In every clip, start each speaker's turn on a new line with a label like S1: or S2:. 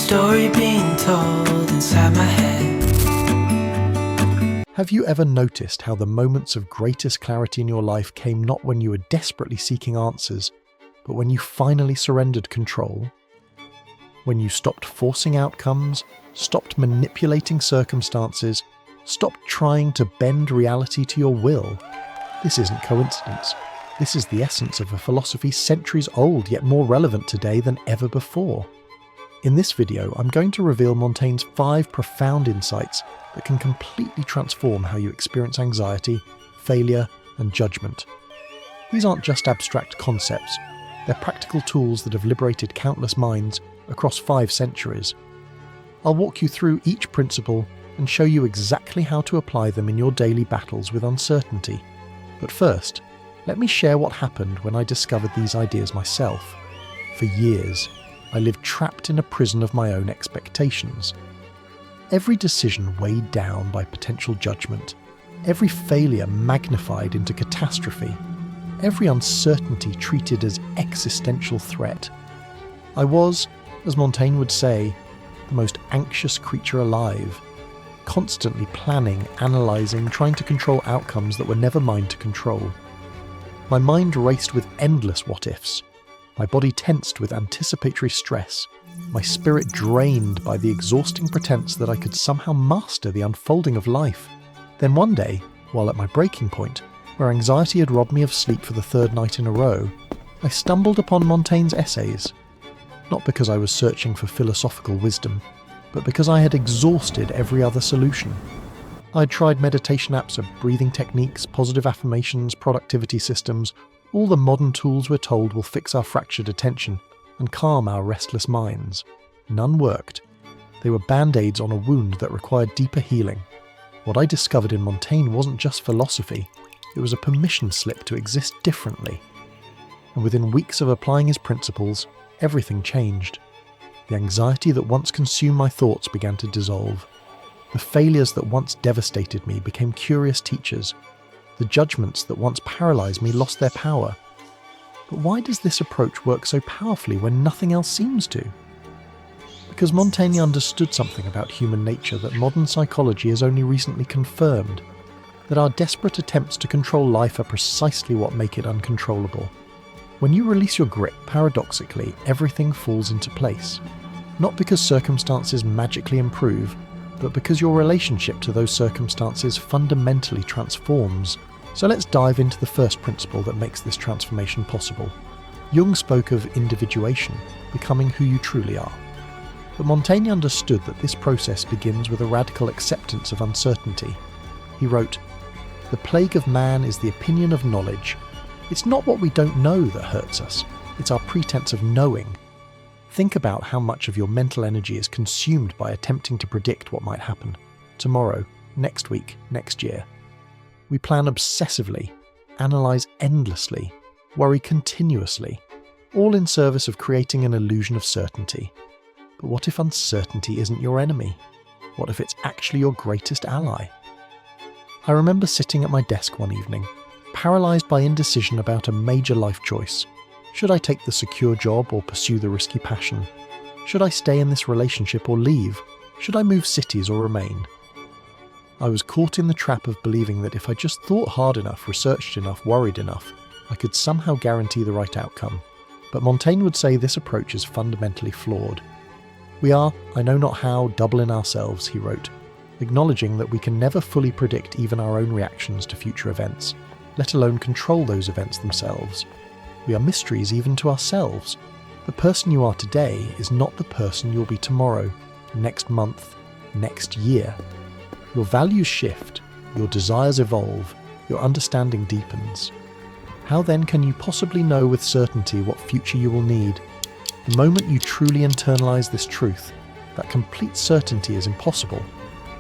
S1: story being told inside my head.
S2: Have you ever noticed how the moments of greatest clarity in your life came not when you were desperately seeking answers, but when you finally surrendered control? When you stopped forcing outcomes, stopped manipulating circumstances, stopped trying to bend reality to your will? This isn't coincidence. This is the essence of a philosophy centuries old, yet more relevant today than ever before. In this video, I'm going to reveal Montaigne's 5 profound insights that can completely transform how you experience anxiety, failure, and judgment. These aren't just abstract concepts. They're practical tools that have liberated countless minds across 5 centuries. I'll walk you through each principle and show you exactly how to apply them in your daily battles with uncertainty. But first, let me share what happened when I discovered these ideas myself. For years, I lived trapped in a prison of my own expectations. Every decision weighed down by potential judgment, every failure magnified into catastrophe, every uncertainty treated as existential threat. I was, as Montaigne would say, the most anxious creature alive, constantly planning, analysing, trying to control outcomes that were never mine to control. My mind raced with endless what-ifs, my body tensed with anticipatory stress, my spirit drained by the exhausting pretense that I could somehow master the unfolding of life. Then one day, while at my breaking point, where anxiety had robbed me of sleep for the 3rd night in a row, I stumbled upon Montaigne's essays. Not because I was searching for philosophical wisdom, but because I had exhausted every other solution. I had tried meditation apps, breathing techniques, positive affirmations, productivity systems, all the modern tools we're told will fix our fractured attention and calm our restless minds. None worked. They were band-aids on a wound that required deeper healing. What I discovered in Montaigne wasn't just philosophy, it was a permission slip to exist differently. And within weeks of applying his principles, everything changed. The anxiety that once consumed my thoughts began to dissolve. The failures that once devastated me became curious teachers. The judgments that once paralysed me lost their power. But why does this approach work so powerfully when nothing else seems to? Because Montaigne understood something about human nature that modern psychology has only recently confirmed, that our desperate attempts to control life are precisely what make it uncontrollable. When you release your grip, paradoxically, everything falls into place. Not because circumstances magically improve, but because your relationship to those circumstances fundamentally transforms. So let's dive into the first principle that makes this transformation possible. Jung spoke of individuation, becoming who you truly are. But Montaigne understood that this process begins with a radical acceptance of uncertainty. He wrote, "The plague of man is the opinion of knowledge. It's not what we don't know that hurts us, it's our pretense of knowing." Think about how much of your mental energy is consumed by attempting to predict what might happen tomorrow, next week, next year. We plan obsessively, analyse endlessly, worry continuously, all in service of creating an illusion of certainty. But what if uncertainty isn't your enemy? What if it's actually your greatest ally? I remember sitting at my desk one evening, paralysed by indecision about a major life choice. Should I take the secure job or pursue the risky passion? Should I stay in this relationship or leave? Should I move cities or remain? I was caught in the trap of believing that if I just thought hard enough, researched enough, worried enough, I could somehow guarantee the right outcome. But Montaigne would say this approach is fundamentally flawed. We are, I know not how, double in ourselves, he wrote, acknowledging that we can never fully predict even our own reactions to future events, let alone control those events themselves. We are mysteries even to ourselves. The person you are today is not the person you'll be tomorrow, next month, next year. Your values shift, your desires evolve, your understanding deepens. How then can you possibly know with certainty what future you will need? The moment you truly internalise this truth, that complete certainty is impossible,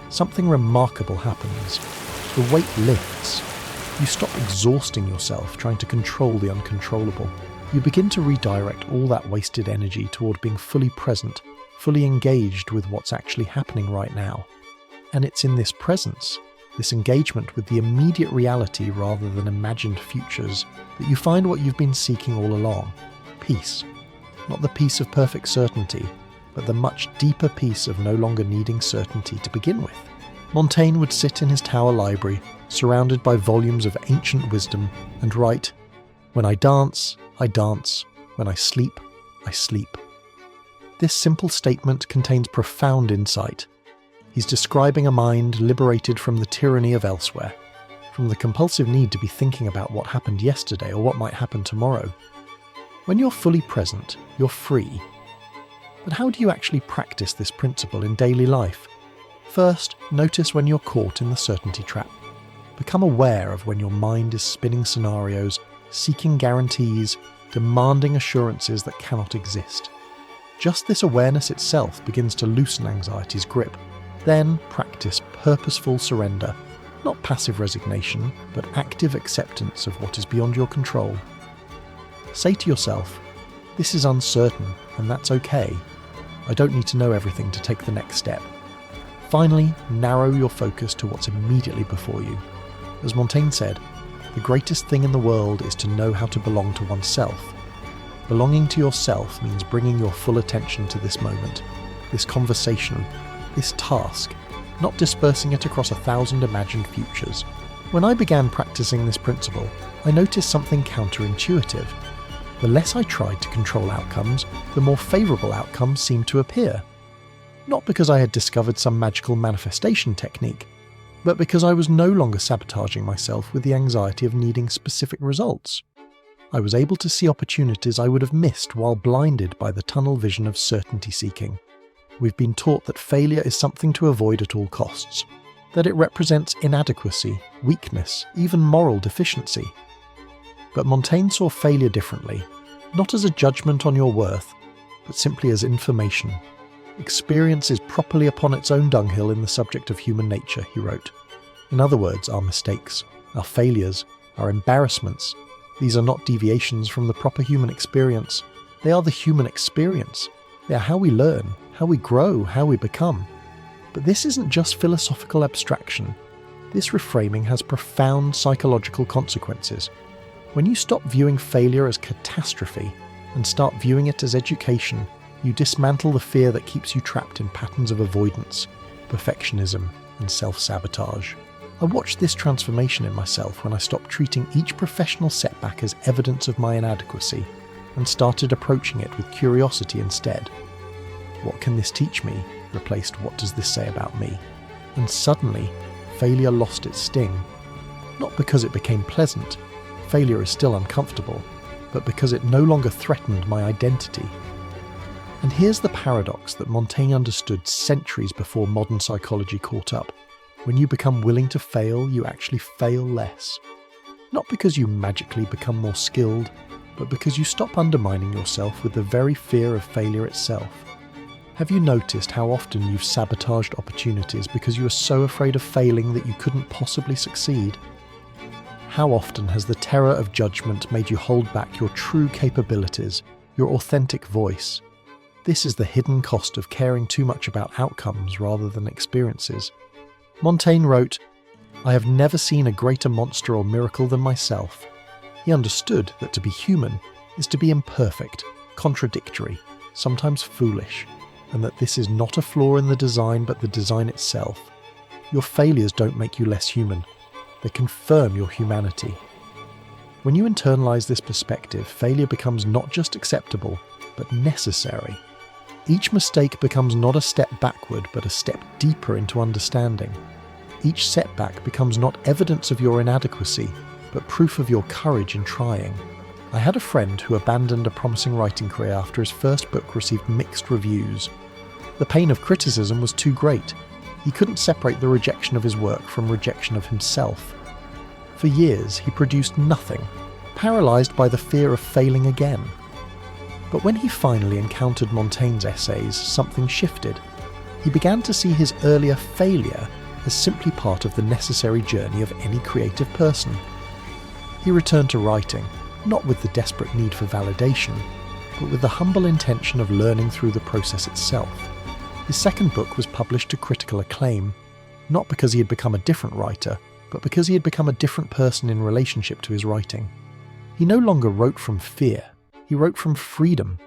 S2: something remarkable happens. The weight lifts. You stop exhausting yourself trying to control the uncontrollable. You begin to redirect all that wasted energy toward being fully present, fully engaged with what's actually happening right now. And it's in this presence, this engagement with the immediate reality rather than imagined futures, that you find what you've been seeking all along: peace. Not the peace of perfect certainty, but the much deeper peace of no longer needing certainty to begin with. Montaigne would sit in his tower library, surrounded by volumes of ancient wisdom, and write, "When I dance, I dance. When I sleep, I sleep." This simple statement contains profound insight. He's describing a mind liberated from the tyranny of elsewhere, from the compulsive need to be thinking about what happened yesterday or what might happen tomorrow. When you're fully present, you're free. But how do you actually practice this principle in daily life? First, notice when you're caught in the certainty trap. Become aware of when your mind is spinning scenarios, seeking guarantees, demanding assurances that cannot exist. Just this awareness itself begins to loosen anxiety's grip. Then practice purposeful surrender, not passive resignation, but active acceptance of what is beyond your control. Say to yourself, "This is uncertain, and that's okay. I don't need to know everything to take the next step." Finally, narrow your focus to what's immediately before you. As Montaigne said, the greatest thing in the world is to know how to belong to oneself. Belonging to yourself means bringing your full attention to this moment, this conversation, this task, not dispersing it across 1,000 imagined futures. When I began practicing this principle, I noticed something counterintuitive. The less I tried to control outcomes, the more favourable outcomes seemed to appear. Not because I had discovered some magical manifestation technique, but because I was no longer sabotaging myself with the anxiety of needing specific results. I was able to see opportunities I would have missed while blinded by the tunnel vision of certainty seeking. We've been taught that failure is something to avoid at all costs, that it represents inadequacy, weakness, even moral deficiency. But Montaigne saw failure differently, not as a judgment on your worth, but simply as information. Experience is properly upon its own dunghill in the subject of human nature, he wrote. In other words, our mistakes, our failures, our embarrassments, these are not deviations from the proper human experience. They are the human experience. They are how we learn, how we grow, how we become. But this isn't just philosophical abstraction. This reframing has profound psychological consequences. When you stop viewing failure as catastrophe and start viewing it as education, you dismantle the fear that keeps you trapped in patterns of avoidance, perfectionism, and self-sabotage. I watched this transformation in myself when I stopped treating each professional setback as evidence of my inadequacy and started approaching it with curiosity instead. What can this teach me? Replaced what does this say about me? And suddenly, failure lost its sting. Not because it became pleasant, failure is still uncomfortable, but because it no longer threatened my identity. And here's the paradox that Montaigne understood centuries before modern psychology caught up. When you become willing to fail, you actually fail less. Not because you magically become more skilled, but because you stop undermining yourself with the very fear of failure itself. Have you noticed how often you've sabotaged opportunities because you were so afraid of failing that you couldn't possibly succeed? How often has the terror of judgment made you hold back your true capabilities, your authentic voice? This is the hidden cost of caring too much about outcomes rather than experiences. Montaigne wrote, "I have never seen a greater monster or miracle than myself." He understood that to be human is to be imperfect, contradictory, sometimes foolish, and that this is not a flaw in the design but the design itself. Your failures don't make you less human. They confirm your humanity. When you internalize this perspective, failure becomes not just acceptable, but necessary. Each mistake becomes not a step backward, but a step deeper into understanding. Each setback becomes not evidence of your inadequacy, but proof of your courage in trying. I had a friend who abandoned a promising writing career after his first book received mixed reviews. The pain of criticism was too great. He couldn't separate the rejection of his work from rejection of himself. For years, he produced nothing, paralysed by the fear of failing again. But when he finally encountered Montaigne's essays, something shifted. He began to see his earlier failure as simply part of the necessary journey of any creative person. He returned to writing, not with the desperate need for validation, but with the humble intention of learning through the process itself. His second book was published to critical acclaim, not because he had become a different writer, but because he had become a different person in relationship to his writing. He no longer wrote from fear. He wrote from freedom.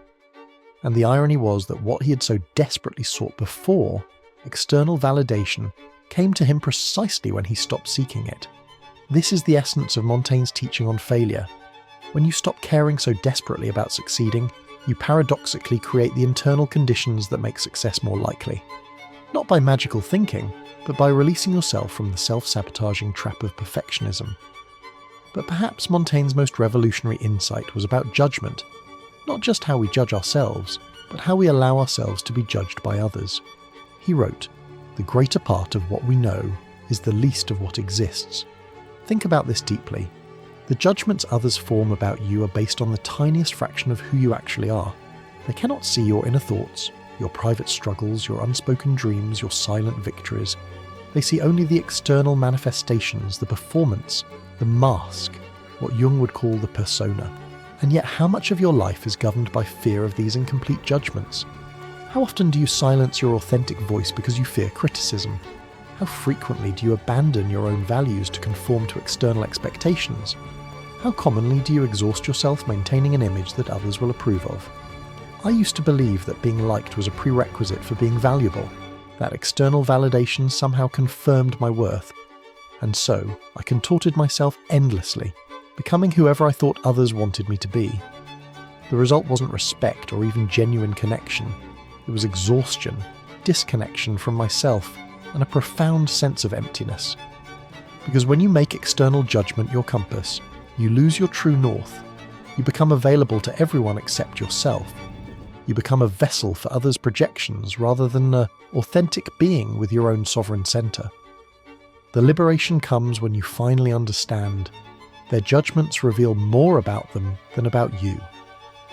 S2: And the irony was that what he had so desperately sought before, external validation, came to him precisely when he stopped seeking it. This is the essence of Montaigne's teaching on failure. When you stop caring so desperately about succeeding, you paradoxically create the internal conditions that make success more likely. Not by magical thinking, but by releasing yourself from the self-sabotaging trap of perfectionism. But perhaps Montaigne's most revolutionary insight was about judgment, not just how we judge ourselves, but how we allow ourselves to be judged by others. He wrote, "The greater part of what we know is the least of what exists." Think about this deeply. The judgments others form about you are based on the tiniest fraction of who you actually are. They cannot see your inner thoughts, your private struggles, your unspoken dreams, your silent victories. They see only the external manifestations, the performance, the mask, what Jung would call the persona. And yet how much of your life is governed by fear of these incomplete judgments? How often do you silence your authentic voice because you fear criticism? How frequently do you abandon your own values to conform to external expectations? How commonly do you exhaust yourself maintaining an image that others will approve of? I used to believe that being liked was a prerequisite for being valuable, that external validation somehow confirmed my worth, and so I contorted myself endlessly, becoming whoever I thought others wanted me to be. The result wasn't respect or even genuine connection. It was exhaustion, disconnection from myself, and a profound sense of emptiness. Because when you make external judgment your compass, you lose your true north. You become available to everyone except yourself. You become a vessel for others' projections rather than an authentic being with your own sovereign centre. The liberation comes when you finally understand. Their judgments reveal more about them than about you.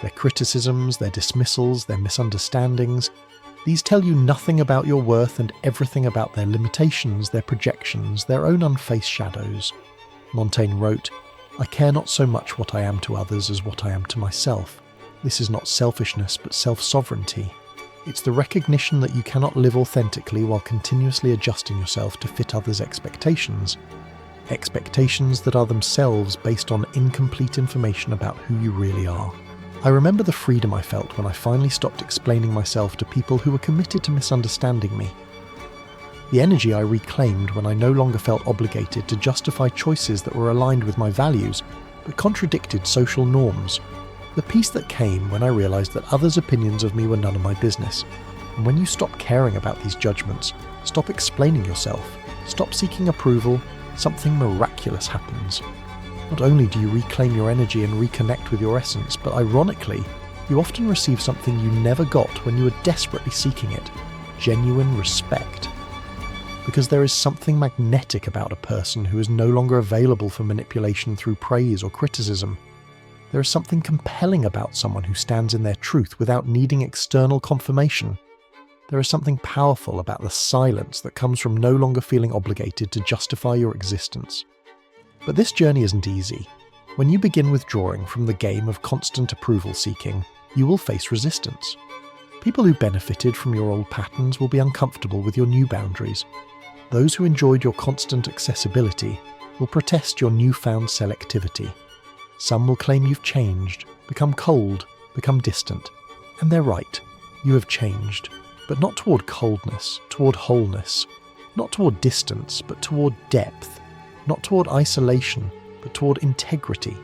S2: Their criticisms, their dismissals, their misunderstandings, these tell you nothing about your worth and everything about their limitations, their projections, their own unfaced shadows. Montaigne wrote, "I care not so much what I am to others as what I am to myself. This is not selfishness but self-sovereignty. It's the recognition that you cannot live authentically while continuously adjusting yourself to fit others' expectations. Expectations that are themselves based on incomplete information about who you really are." I remember the freedom I felt when I finally stopped explaining myself to people who were committed to misunderstanding me. The energy I reclaimed when I no longer felt obligated to justify choices that were aligned with my values, but contradicted social norms. The peace that came when I realised that others' opinions of me were none of my business. And when you stop caring about these judgments, stop explaining yourself, stop seeking approval, something miraculous happens. Not only do you reclaim your energy and reconnect with your essence, but ironically, you often receive something you never got when you were desperately seeking it: genuine respect. Because there is something magnetic about a person who is no longer available for manipulation through praise or criticism. There is something compelling about someone who stands in their truth without needing external confirmation. There is something powerful about the silence that comes from no longer feeling obligated to justify your existence. But this journey isn't easy. When you begin withdrawing from the game of constant approval seeking, you will face resistance. People who benefited from your old patterns will be uncomfortable with your new boundaries. Those who enjoyed your constant accessibility will protest your newfound selectivity. Some will claim you've changed, become cold, become distant. And they're right. You have changed. But not toward coldness, toward wholeness. Not toward distance, but toward depth. Not toward isolation, but toward integrity.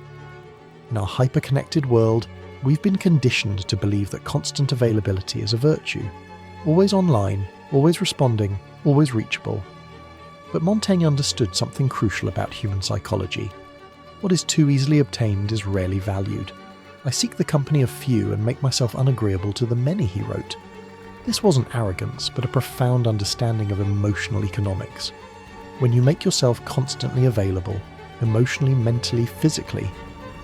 S2: In our hyper-connected world, we've been conditioned to believe that constant availability is a virtue. Always online, always responding, always reachable. But Montaigne understood something crucial about human psychology. What is too easily obtained is rarely valued. I seek the company of few and make myself unagreeable to the many, he wrote. This wasn't arrogance, but a profound understanding of emotional economics. When you make yourself constantly available, emotionally, mentally, physically,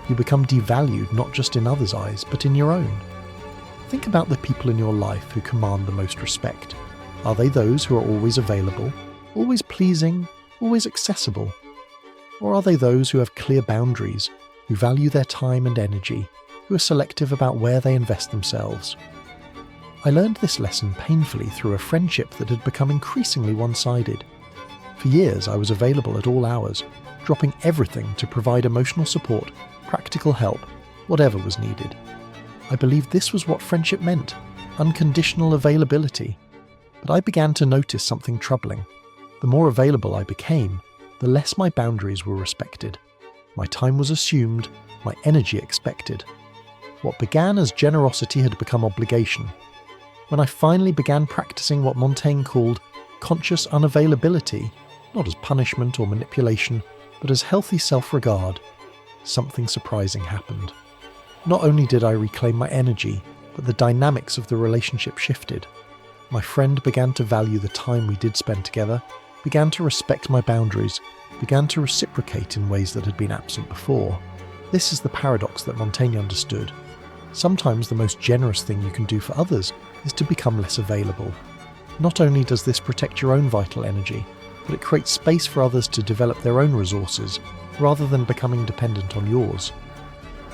S2: you become devalued not just in others' eyes, but in your own. Think about the people in your life who command the most respect. Are they those who are always available, always pleasing, always accessible? Or are they those who have clear boundaries, who value their time and energy, who are selective about where they invest themselves? I learned this lesson painfully through a friendship that had become increasingly one-sided. For years I was available at all hours, dropping everything to provide emotional support, practical help, whatever was needed. I believed this was what friendship meant, unconditional availability. But I began to notice something troubling. The more available I became, the less my boundaries were respected. My time was assumed, my energy expected. What began as generosity had become obligation. When I finally began practicing what Montaigne called conscious unavailability, not as punishment or manipulation, but as healthy self-regard, something surprising happened. Not only did I reclaim my energy, but the dynamics of the relationship shifted. My friend began to value the time we did spend together, began to respect my boundaries, began to reciprocate in ways that had been absent before. This is the paradox that Montaigne understood. Sometimes the most generous thing you can do for others is to become less available. Not only does this protect your own vital energy, but it creates space for others to develop their own resources, rather than becoming dependent on yours.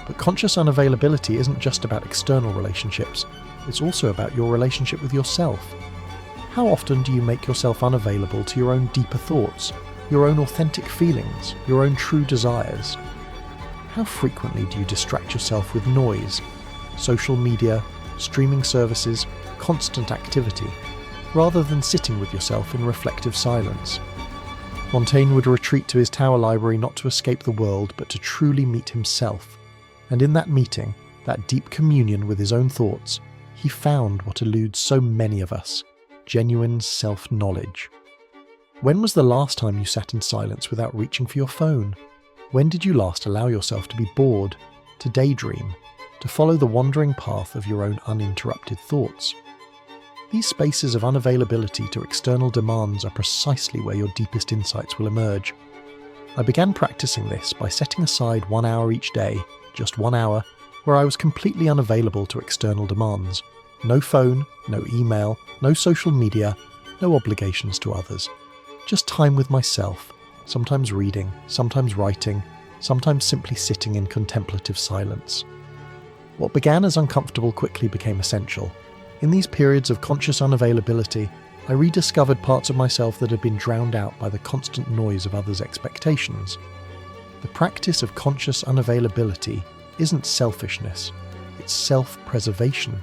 S2: But conscious unavailability isn't just about external relationships, it's also about your relationship with yourself. How often do you make yourself unavailable to your own deeper thoughts, your own authentic feelings, your own true desires? How frequently do you distract yourself with noise, social media, streaming services, constant activity, rather than sitting with yourself in reflective silence? Montaigne would retreat to his tower library not to escape the world, but to truly meet himself. And in that meeting, that deep communion with his own thoughts, he found what eludes so many of us: genuine self-knowledge. When was the last time you sat in silence without reaching for your phone? When did you last allow yourself to be bored, to daydream, to follow the wandering path of your own uninterrupted thoughts? These spaces of unavailability to external demands are precisely where your deepest insights will emerge. I began practicing this by setting aside 1 hour each day, just 1 hour, where I was completely unavailable to external demands. No phone, no email, no social media, no obligations to others. Just time with myself, sometimes reading, sometimes writing, sometimes simply sitting in contemplative silence. What began as uncomfortable quickly became essential. In these periods of conscious unavailability, I rediscovered parts of myself that had been drowned out by the constant noise of others' expectations. The practice of conscious unavailability isn't selfishness, it's self-preservation.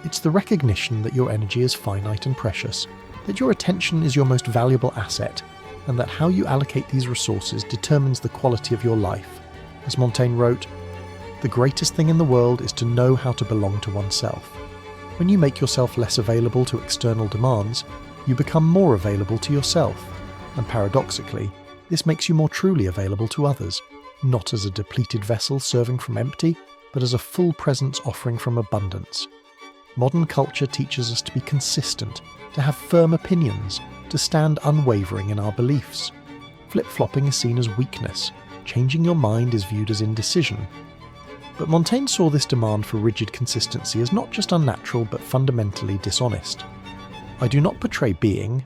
S2: It's the recognition that your energy is finite and precious, that your attention is your most valuable asset, and that how you allocate these resources determines the quality of your life. As Montaigne wrote, "The greatest thing in the world is to know how to belong to oneself." When you make yourself less available to external demands, you become more available to yourself, and paradoxically, this makes you more truly available to others, not as a depleted vessel serving from empty, but as a full presence offering from abundance. Modern culture teaches us to be consistent, to have firm opinions, to stand unwavering in our beliefs. Flip-flopping is seen as weakness, changing your mind is viewed as indecision. But Montaigne saw this demand for rigid consistency as not just unnatural but fundamentally dishonest. "I do not portray being,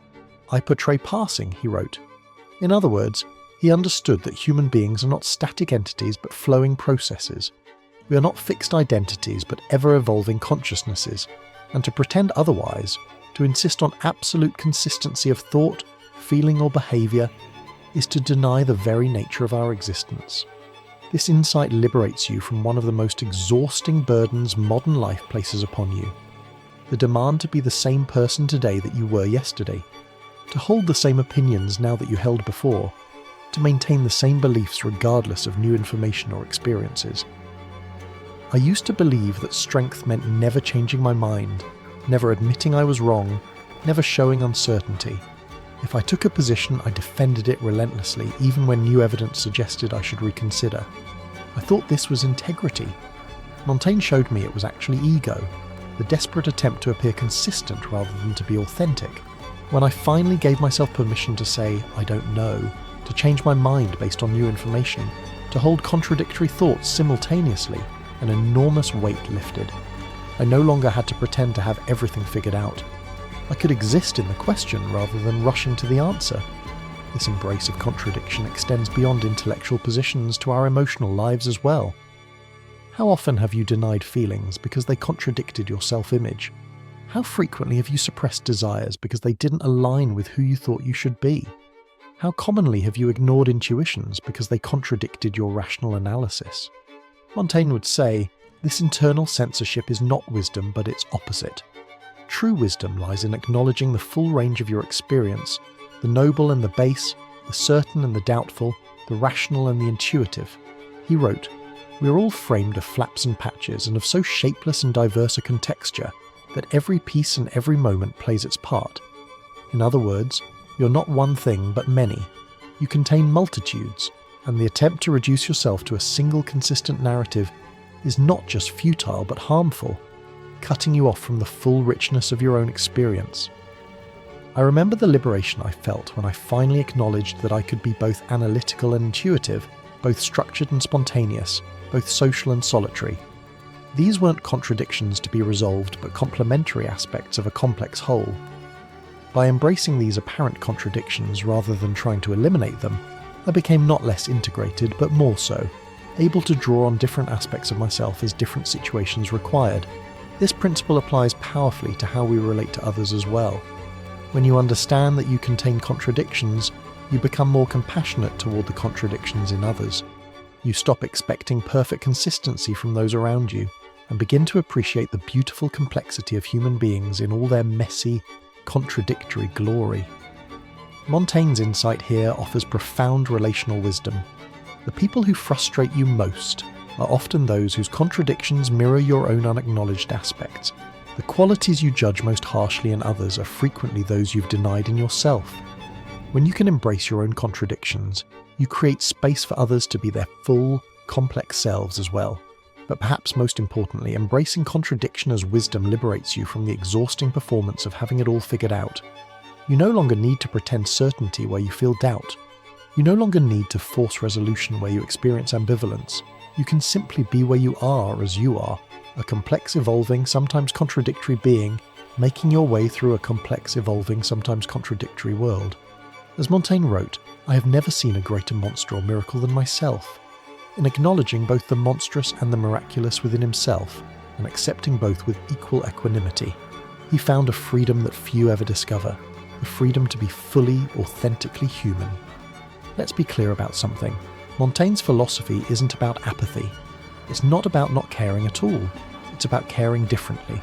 S2: I portray passing," he wrote. In other words, he understood that human beings are not static entities but flowing processes. We are not fixed identities but ever-evolving consciousnesses, and to pretend otherwise, to insist on absolute consistency of thought, feeling or behaviour, is to deny the very nature of our existence. This insight liberates you from one of the most exhausting burdens modern life places upon you. The demand to be the same person today that you were yesterday, to hold the same opinions now that you held before, to maintain the same beliefs regardless of new information or experiences. I used to believe that strength meant never changing my mind, never admitting I was wrong, never showing uncertainty. If I took a position, I defended it relentlessly, even when new evidence suggested I should reconsider. I thought this was integrity. Montaigne showed me it was actually ego, the desperate attempt to appear consistent rather than to be authentic. When I finally gave myself permission to say, "I don't know," to change my mind based on new information, to hold contradictory thoughts simultaneously, an enormous weight lifted. I no longer had to pretend to have everything figured out. I could exist in the question rather than rushing to the answer. This embrace of contradiction extends beyond intellectual positions to our emotional lives as well. How often have you denied feelings because they contradicted your self-image? How frequently have you suppressed desires because they didn't align with who you thought you should be? How commonly have you ignored intuitions because they contradicted your rational analysis? Montaigne would say, This internal censorship is not wisdom, but its opposite. True wisdom lies in acknowledging the full range of your experience, the noble and the base, the certain and the doubtful, the rational and the intuitive. He wrote, "We are all framed of flaps and patches, and of so shapeless and diverse a contexture that every piece and every moment plays its part. In other words, you're not one thing but many. You contain multitudes, and the attempt to reduce yourself to a single consistent narrative is not just futile but harmful, cutting you off from the full richness of your own experience." I remember the liberation I felt when I finally acknowledged that I could be both analytical and intuitive, both structured and spontaneous, both social and solitary. These weren't contradictions to be resolved, but complementary aspects of a complex whole. By embracing these apparent contradictions rather than trying to eliminate them, I became not less integrated, but more so, able to draw on different aspects of myself as different situations required. This principle applies powerfully to how we relate to others as well. When you understand that you contain contradictions, you become more compassionate toward the contradictions in others. You stop expecting perfect consistency from those around you, and begin to appreciate the beautiful complexity of human beings in all their messy, contradictory glory. Montaigne's insight here offers profound relational wisdom. The people who frustrate you most are often those whose contradictions mirror your own unacknowledged aspects. The qualities you judge most harshly in others are frequently those you've denied in yourself. When you can embrace your own contradictions, you create space for others to be their full, complex selves as well. But perhaps most importantly, embracing contradiction as wisdom liberates you from the exhausting performance of having it all figured out. You no longer need to pretend certainty where you feel doubt. You no longer need to force resolution where you experience ambivalence. You can simply be where you are as you are, a complex, evolving, sometimes contradictory being, making your way through a complex, evolving, sometimes contradictory world. As Montaigne wrote, "I have never seen a greater monster or miracle than myself." In acknowledging both the monstrous and the miraculous within himself, and accepting both with equal equanimity, he found a freedom that few ever discover, the freedom to be fully, authentically human. Let's be clear about something. Montaigne's philosophy isn't about apathy. It's not about not caring at all. It's about caring differently,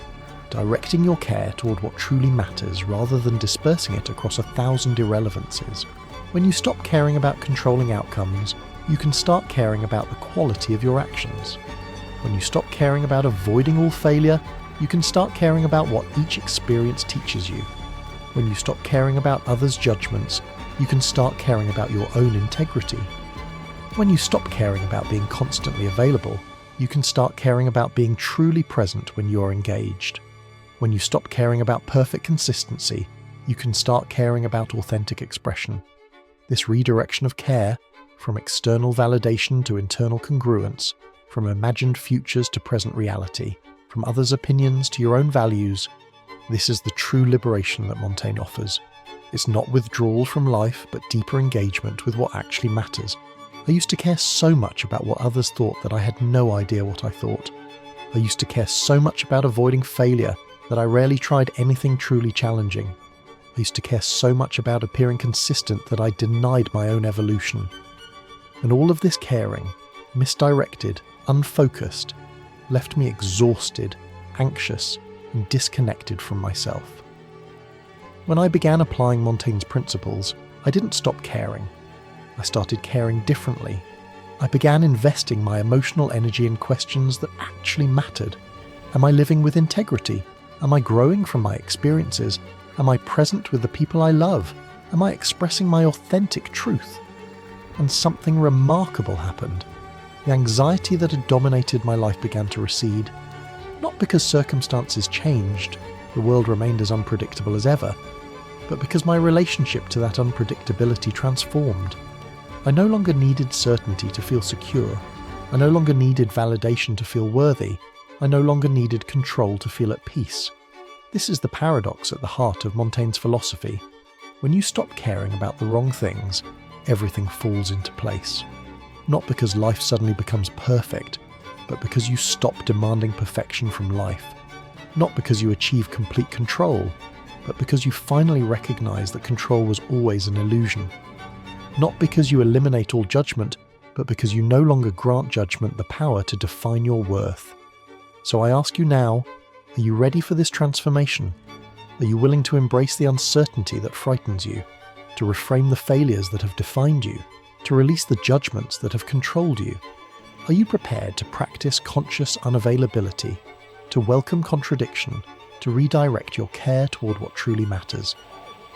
S2: directing your care toward what truly matters rather than dispersing it across 1,000 irrelevances. When you stop caring about controlling outcomes, you can start caring about the quality of your actions. When you stop caring about avoiding all failure, you can start caring about what each experience teaches you. When you stop caring about others' judgments, you can start caring about your own integrity. When you stop caring about being constantly available, you can start caring about being truly present when you are engaged. When you stop caring about perfect consistency, you can start caring about authentic expression. This redirection of care, from external validation to internal congruence, from imagined futures to present reality, from others' opinions to your own values, this is the true liberation that Montaigne offers. It's not withdrawal from life, but deeper engagement with what actually matters. I used to care so much about what others thought that I had no idea what I thought. I used to care so much about avoiding failure that I rarely tried anything truly challenging. I used to care so much about appearing consistent that I denied my own evolution. And all of this caring, misdirected, unfocused, left me exhausted, anxious, and disconnected from myself. When I began applying Montaigne's principles, I didn't stop caring. I started caring differently. I began investing my emotional energy in questions that actually mattered. Am I living with integrity? Am I growing from my experiences? Am I present with the people I love? Am I expressing my authentic truth? And something remarkable happened. The anxiety that had dominated my life began to recede. Not because circumstances changed, the world remained as unpredictable as ever, but because my relationship to that unpredictability transformed. I no longer needed certainty to feel secure. I no longer needed validation to feel worthy. I no longer needed control to feel at peace. This is the paradox at the heart of Montaigne's philosophy. When you stop caring about the wrong things, everything falls into place. Not because life suddenly becomes perfect, but because you stop demanding perfection from life. Not because you achieve complete control, but because you finally recognize that control was always an illusion. Not because you eliminate all judgment, but because you no longer grant judgment the power to define your worth. So I ask you now, are you ready for this transformation? Are you willing to embrace the uncertainty that frightens you, to reframe the failures that have defined you, to release the judgments that have controlled you? Are you prepared to practice conscious unavailability, to welcome contradiction, to redirect your care toward what truly matters?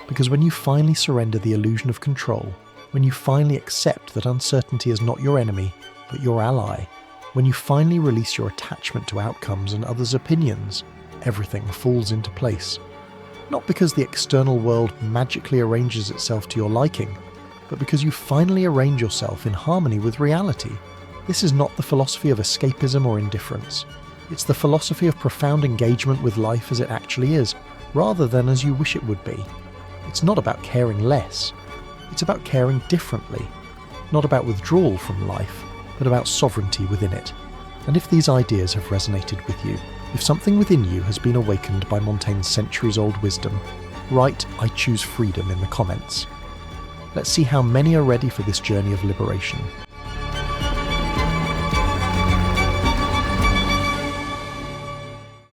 S2: Because when you finally surrender the illusion of control, when you finally accept that uncertainty is not your enemy, but your ally, when you finally release your attachment to outcomes and others' opinions, everything falls into place. Not because the external world magically arranges itself to your liking, but because you finally arrange yourself in harmony with reality. This is not the philosophy of escapism or indifference. It's the philosophy of profound engagement with life as it actually is, rather than as you wish it would be. It's not about caring less. It's about caring differently. Not about withdrawal from life, but about sovereignty within it. And if these ideas have resonated with you, if something within you has been awakened by Montaigne's centuries-old wisdom, write "I choose freedom" in the comments. Let's see how many are ready for this journey of liberation.